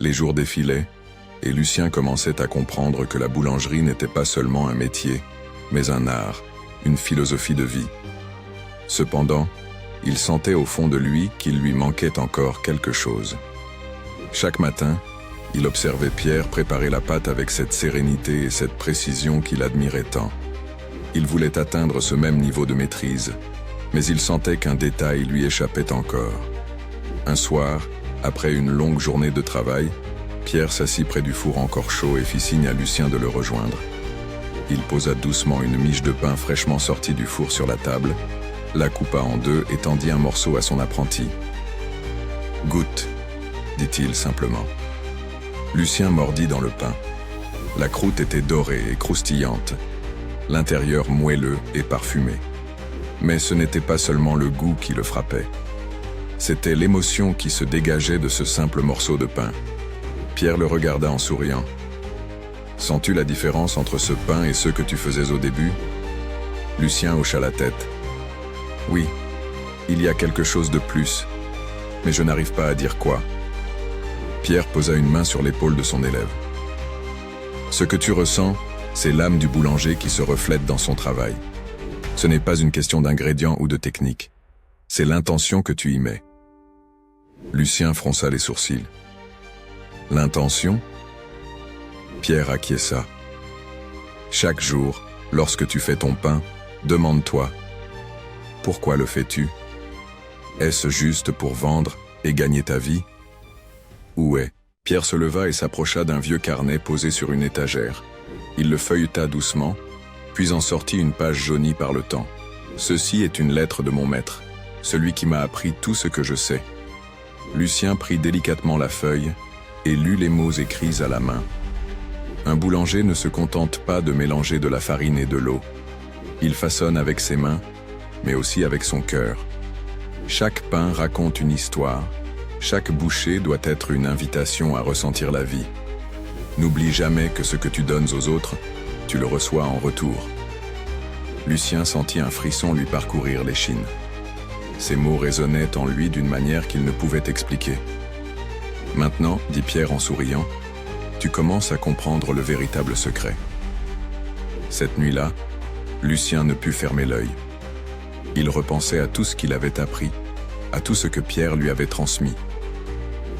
Les jours défilaient, et Lucien commençait à comprendre que la boulangerie n'était pas seulement un métier, mais un art, une philosophie de vie. Cependant, il sentait au fond de lui qu'il lui manquait encore quelque chose. Chaque matin, il observait Pierre préparer la pâte avec cette sérénité et cette précision qu'il admirait tant. Il voulait atteindre ce même niveau de maîtrise, mais il sentait qu'un détail lui échappait encore. Un soir, après une longue journée de travail, Pierre s'assit près du four encore chaud et fit signe à Lucien de le rejoindre. Il posa doucement une miche de pain fraîchement sortie du four sur la table, la coupa en deux et tendit un morceau à son apprenti. « Goûte », dit-il simplement. Lucien mordit dans le pain. La croûte était dorée et croustillante, l'intérieur moelleux et parfumé. Mais ce n'était pas seulement le goût qui le frappait. C'était l'émotion qui se dégageait de ce simple morceau de pain. Pierre le regarda en souriant. « Sens-tu la différence entre ce pain et ceux que tu faisais au début ?» Lucien hocha la tête. « Oui, il y a quelque chose de plus, mais je n'arrive pas à dire quoi. » Pierre posa une main sur l'épaule de son élève. « Ce que tu ressens, c'est l'âme du boulanger qui se reflète dans son travail. Ce n'est pas une question d'ingrédients ou de technique. C'est l'intention que tu y mets. » Lucien fronça les sourcils. « L'intention ?» Pierre acquiesça. « Chaque jour, lorsque tu fais ton pain, demande-toi, pourquoi le fais-tu? Est-ce juste pour vendre et gagner ta vie? Où est ?» Pierre se leva et s'approcha d'un vieux carnet posé sur une étagère. Il le feuilleta doucement, puis en sortit une page jaunie par le temps. « Ceci est une lettre de mon maître, celui qui m'a appris tout ce que je sais. » Lucien prit délicatement la feuille et lut les mots écrits à la main. Un boulanger ne se contente pas de mélanger de la farine et de l'eau. Il façonne avec ses mains, mais aussi avec son cœur. Chaque pain raconte une histoire. Chaque bouchée doit être une invitation à ressentir la vie. N'oublie jamais que ce que tu donnes aux autres, tu le reçois en retour. Lucien sentit un frisson lui parcourir l'échine. Ces mots résonnaient en lui d'une manière qu'il ne pouvait expliquer. « Maintenant, dit Pierre en souriant, tu commences à comprendre le véritable secret. » Cette nuit-là, Lucien ne put fermer l'œil. Il repensait à tout ce qu'il avait appris, à tout ce que Pierre lui avait transmis.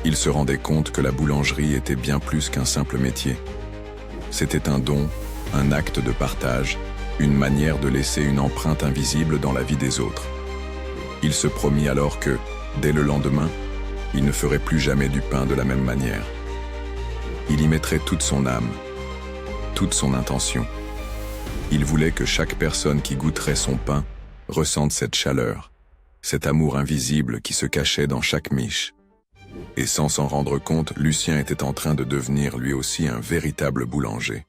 Il se rendait compte que la boulangerie était bien plus qu'un simple métier. C'était un don, un acte de partage, une manière de laisser une empreinte invisible dans la vie des autres. Il se promit alors que, dès le lendemain, il ne ferait plus jamais du pain de la même manière. Il y mettrait toute son âme, toute son intention. Il voulait que chaque personne qui goûterait son pain ressente cette chaleur, cet amour invisible qui se cachait dans chaque miche. Et sans s'en rendre compte, Lucien était en train de devenir lui aussi un véritable boulanger.